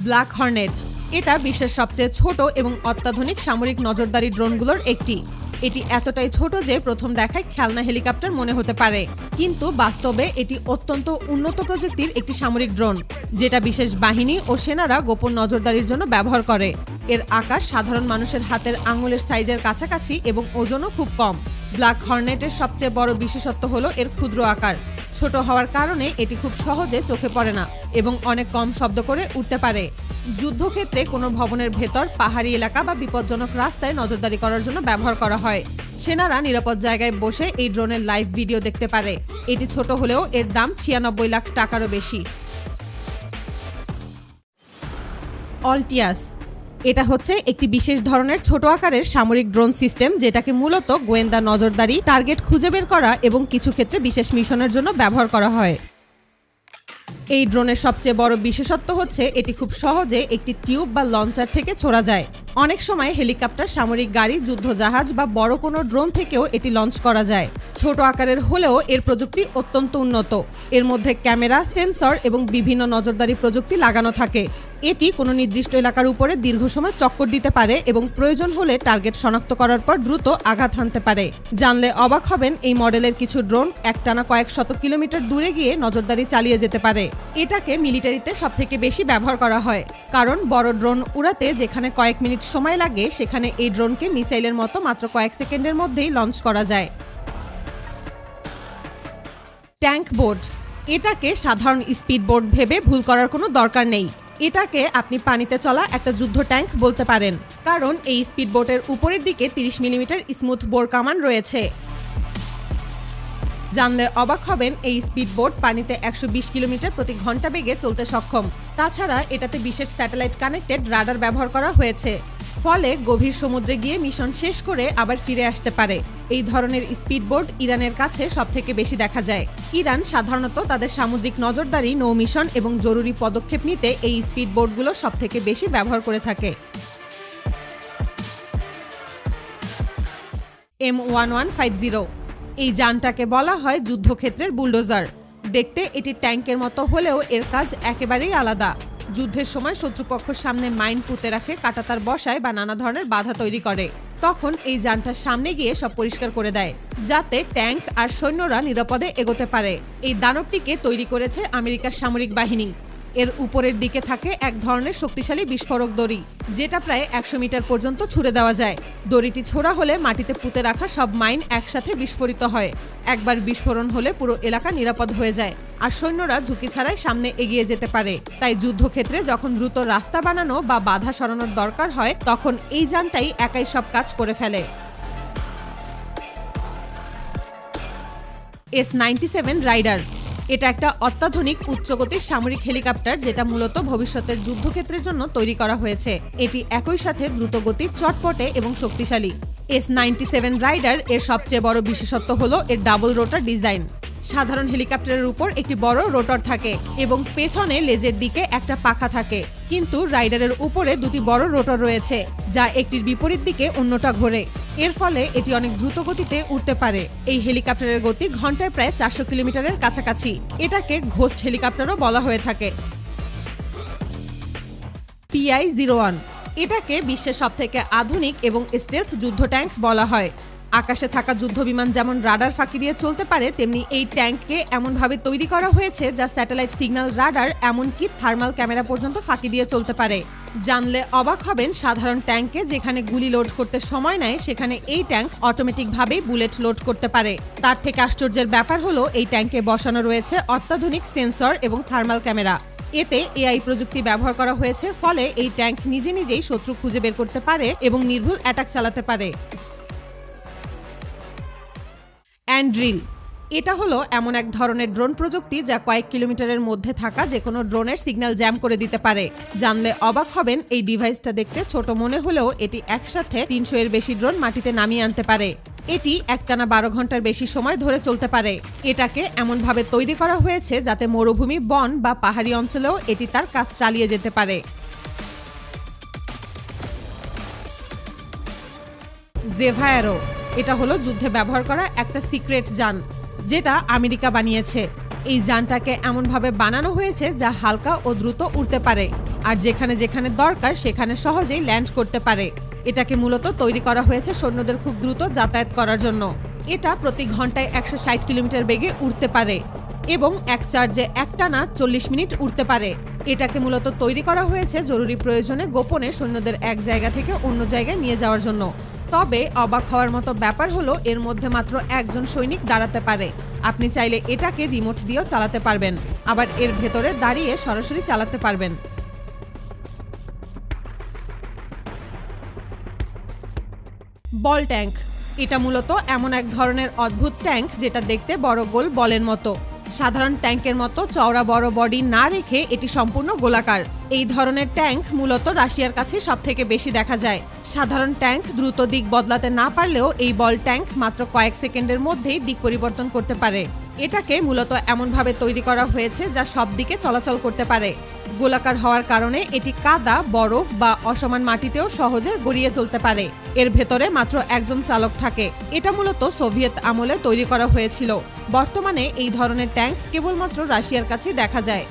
Black Hornet এটা বিশ্বের সবচেয়ে ছোট এবং অত্যাধুনিক সামরিক নজরদারি ড্রোনগুলোর একটি। এটি এতটাই ছোট যে প্রথম দেখায় খেলনা হেলিকপ্টার মনে হতে পারে, কিন্তু বাস্তবে এটি অত্যন্ত উন্নত প্রযুক্তির একটি সামরিক ড্রোন, যেটা বিশেষ বাহিনী ও সেনারা গোপন নজরদারির জন্য ব্যবহার করে। এর আকার সাধারণ মানুষের হাতের আঙুলের সাইজের কাছাকাছি এবং ওজনও খুব কম। ব্ল্যাক হর্নেটের সবচেয়ে বড় বিশেষত্ব হলো এর ক্ষুদ্র আকার। ছোট হওয়ার কারণে এটি খুব সহজে চোখে পড়ে না এবং অনেক কম শব্দ করে উড়তে পারে। যুদ্ধক্ষেত্রে কোনো ভবনের ভেতর, পাহাড়ি এলাকা বা বিপজ্জনক রাস্তায় নজরদারি করার জন্য ব্যবহার করা হয়। সেনারা নিরাপদ জায়গায় বসে এই ড্রোনের লাইভ ভিডিও দেখতে পারে। এটি ছোট হলেও এর দাম 96 লাখ টাকারও বেশি। অল্টিয়াস এটা হচ্ছে একটি বিশেষ ধরনের ছোট আকারের সামরিক ড্রোন সিস্টেম, যেটাকে মূলত গোয়েন্দা নজরদারি, টার্গেট খুঁজে বের করা এবং কিছু ক্ষেত্রে বিশেষ মিশনের জন্য ব্যবহার করা হয়। এই ড্রোনের সবচেয়ে বড় বিশেষত্ব হচ্ছে এটি খুব সহজে একটি টিউব বা লঞ্চার থেকে ছোড়া যায়। অনেক সময় হেলিকপ্টার, সামরিক গাড়ি, যুদ্ধজাহাজ বা বড় কোনো ড্রোন থেকেও এটি লঞ্চ করা যায়। ছোট আকারের হলেও এর প্রযুক্তি অত্যন্ত উন্নত। এর মধ্যে ক্যামেরা, সেন্সর এবং বিভিন্ন নজরদারি প্রযুক্তি লাগানো থাকে। এটি কোনো নির্দিষ্ট এলাকার উপরে দীর্ঘ সময় চক্কর দিতে পারে এবং প্রয়োজন হলে টার্গেট শনাক্ত করার পর দ্রুত আঘাত হানতে পারে। জানলে অবাক হবেন, এই মডেলের কিছু ড্রোন একটানা কয়েক শত কিলোমিটার দূরে গিয়ে নজরদারি চালিয়ে যেতে পারে। এটাকে মিলিটারিতে সবথেকে বেশি ব্যবহার করা হয়, কারণ বড় ড্রোন উড়াতে যেখানে কয়েক মিনিট সময় লাগে, সেখানে এই ড্রোনকে মিসাইলের মতো মাত্র কয়েক সেকেন্ডের মধ্যেই লঞ্চ করা যায়। ট্যাঙ্ক বোট এটাকে সাধারণ স্পিড বোট ভেবে ভুল করার কোনো দরকার নেই। এটাকে আপনি পানিতে চলা একটা যুদ্ধ ট্যাঙ্ক বলতে পারেন, কারণ এই স্পিড বোটের উপরের দিকে 30 মিলিমিটার স্মুথ বোর কামান রয়েছে। জানলে অবাক হবেন, এই স্পিড বোট পানিতে 120 কিলোমিটার প্রতি ঘন্টা বেগে চলতে সক্ষম। তাছাড়া এটাতে বিশেষ স্যাটেলাইট কানেক্টেড রাডার ব্যবহার করা হয়েছে, ফলে গভীর সমুদ্রে গিয়ে মিশন শেষ করে আবার ফিরে আসতে পারে। এই ধরনের স্পিড বোট ইরানের কাছে সবথেকে বেশি দেখা যায়। ইরান সাধারণত তাদের সামুদ্রিক নজরদারি, নৌ মিশন এবং জরুরি পদক্ষেপ নিতে এই স্পিড বোটগুলো সবথেকে বেশি ব্যবহার করে থাকে। M1150 এই যানটাকে বলা হয় যুদ্ধক্ষেত্রের বুলডোজার। দেখতে এটি ট্যাঙ্কের মতো হলেও এর কাজ একেবারেই আলাদা। যুদ্ধের সময় শত্রুপক্ষের সামনে মাইন পুঁতে রাখে, কাঁটাতার বসায় বা নানা ধরনের বাধা তৈরি করে। তখন এই যানটার সামনে গিয়ে সব পরিষ্কার করে দেয়, যাতে ট্যাঙ্ক আর সৈন্যরা নিরাপদে এগোতে পারে। এই দানবটিকে তৈরি করেছে আমেরিকার সামরিক বাহিনী। এর উপরের দিকে থাকে এক ধরনের শক্তিশালী বিস্ফোরক দড়ি, যেটা প্রায় 100 মিটার পর্যন্ত ছুড়ে দেওয়া যায়। দড়িটি ছোড়া হলে মাটিতে পুঁতে রাখা সব মাইন একসাথে বিস্ফোরিত হয়। একবার বিস্ফোরণ হলে পুরো এলাকা নিরাপদ হয়ে যায়, আর সৈন্যরা ঝুঁকি ছাড়াই সামনে এগিয়ে যেতে পারে। তাই যুদ্ধক্ষেত্রে যখন দ্রুত রাস্তা বানানো বা বাধা সরানোর দরকার হয়, তখন এই যানটাই একাই সব কাজ করে ফেলে। S-97 রাইডার এটা একটা অত্যাধুনিক উচ্চগতির সামরিক হেলিকপ্টার, যেটা মূলত ভবিষ্যতের যুদ্ধক্ষেত্রের জন্য তৈরি করা হয়েছে। এটি একই সাথে দ্রুতগতির, চটপটে এবং শক্তিশালী। S-97 রাইডার এর সবচেয়ে বড় বিশেষত্ব হলো এর ডাবল রোটার ডিজাইন। সাধারণ হেলিকপ্টারের উপর একটি বড় রোটর থাকে এবং পেছনে লেজের দিকে একটা পাখা থাকে, কিন্তু রাইডারের উপরে দুটি বড় রোটর রয়েছে, যা একটির বিপরীত দিকে অন্যটা ঘোরে। এর ফলে এটি অনেক দ্রুত গতিতে উড়তে পারে। এই হেলিকপ্টারের গতি ঘন্টায় প্রায় 400 কিলোমিটারের কাছাকাছি। এটাকে ঘোস্ট হেলিকপ্টারও বলা হয়ে থাকে। PI-01 এটাকে বিশ্বের সবথেকে আধুনিক এবং স্টেলথ যুদ্ধ ট্যাঙ্ক বলা হয়। আকাশে থাকা যুদ্ধবিমান যেমন রাডার ফাঁকি দিয়ে চলতে পারে, তেমনি এই ট্যাঙ্ককে এমনভাবে তৈরি করা হয়েছে যা স্যাটেলাইট সিগন্যাল, রাডার, এমনকি থার্মাল ক্যামেরা পর্যন্ত ফাঁকি দিয়ে চলতে পারে। জানলে অবাক হবেন, সাধারণ ট্যাঙ্কে যেখানে গুলি লোড করতে সময় নেয়, সেখানে এই ট্যাঙ্ক অটোমেটিকভাবেই বুলেট লোড করতে পারে। তার থেকে আশ্চর্যের ব্যাপার হলো, এই ট্যাঙ্কে বসানো রয়েছে অত্যাধুনিক সেন্সর এবং থার্মাল ক্যামেরা। এতে AI প্রযুক্তি ব্যবহার করা হয়েছে, ফলে এই ট্যাঙ্ক নিজে নিজেই শত্রু খুঁজে বের করতে পারে এবং নির্ভুল অ্যাটাক চালাতে পারে। অ্যান্ড্রিল এটা হলো এমন এক ধরনের ড্রোন প্রযুক্তি যা কয়েক কিলোমিটারের মধ্যে থাকা যে কোনো ড্রোনের সিগন্যাল জ্যাম করে দিতে পারে। জানলে অবাক হবেন, এই ডিভাইসটা দেখতে ছোট মনে হলেও এটি একসাথে 300 এর বেশি ড্রোন মাটিতে নামিয়ে আনতে পারে। এটি একটানা 12 ঘন্টার বেশি সময় ধরে চলতে পারে। এটাকে এমনভাবে তৈরি করা হয়েছে যাতে মরুভূমি, বন বা পাহাড়ি অঞ্চলেও এটি তার কাজ চালিয়ে যেতে পারে। জেভায়ারো এটা হলো যুদ্ধে ব্যবহার করা একটা সিক্রেট যান, যেটা আমেরিকা বানিয়েছে। এই যানটাকে এমনভাবে বানানো হয়েছে যা হালকা ও দ্রুত উড়তে পারে। আর যেখানে যেখানে দরকার সেখানে সহজেই ল্যান্ড করতে পারে। এটাকে মূলত তৈরি করা হয়েছে সৈন্যদের খুব দ্রুত যাতায়াত করার জন্য। এটা প্রতি ঘন্টায় 160 কিলোমিটার বেগে উড়তে পারে এবং এক চার্জে একটানা 40 মিনিট উড়তে পারে। এটাকে মূলত তৈরি করা হয়েছে জরুরি প্রয়োজনে গোপনে সৈন্যদের এক জায়গা থেকে অন্য জায়গায় নিয়ে যাওয়ার জন্য। তবে অবাক হওয়ার মতো ব্যাপার হলো এর মধ্যে মাত্র একজন সৈনিক দাঁড়াতে পারে। আপনি চাইলে এটাকে রিমোট দিয়েও চালাতে পারবেন, আবার এর ভেতরে দাঁড়িয়ে সরাসরি চালাতে পারবেন। বল ট্যাঙ্ক, এটা মূলত এমন এক ধরনের অদ্ভুত ট্যাঙ্ক যেটা দেখতে বড় গোল বলের মতো। সাধারণ ট্যাঙ্কের মতো চওড়া বড় বডি না রেখে এটি সম্পূর্ণ গোলাকার। এই ধরনের ট্যাঙ্ক মূলত রাশিয়ার কাছে সবথেকে বেশি দেখা যায়। সাধারণ ট্যাঙ্ক দ্রুত দিক বদলাতে না পারলেও এই বল ট্যাঙ্ক মাত্র কয়েক সেকেন্ডের মধ্যেই দিক পরিবর্তন করতে পারে। এটাকে মূলত এমনভাবে তৈরি করা হয়েছে যা সব দিকে চলাচল করতে পারে। গোলাকার হওয়ার কারণে এটি কাদা, বরফ বা অসমান মাটিতেও সহজে গড়িয়ে চলতে পারে। এর ভেতরে মাত্র একজন চালক থাকে। এটা মূলত সোভিয়েত আমলে তৈরি করা হয়েছিল। বর্তমানে এই ধরনের ট্যাঙ্ক কেবলমাত্র রাশিয়ার কাছেই দেখা যায়।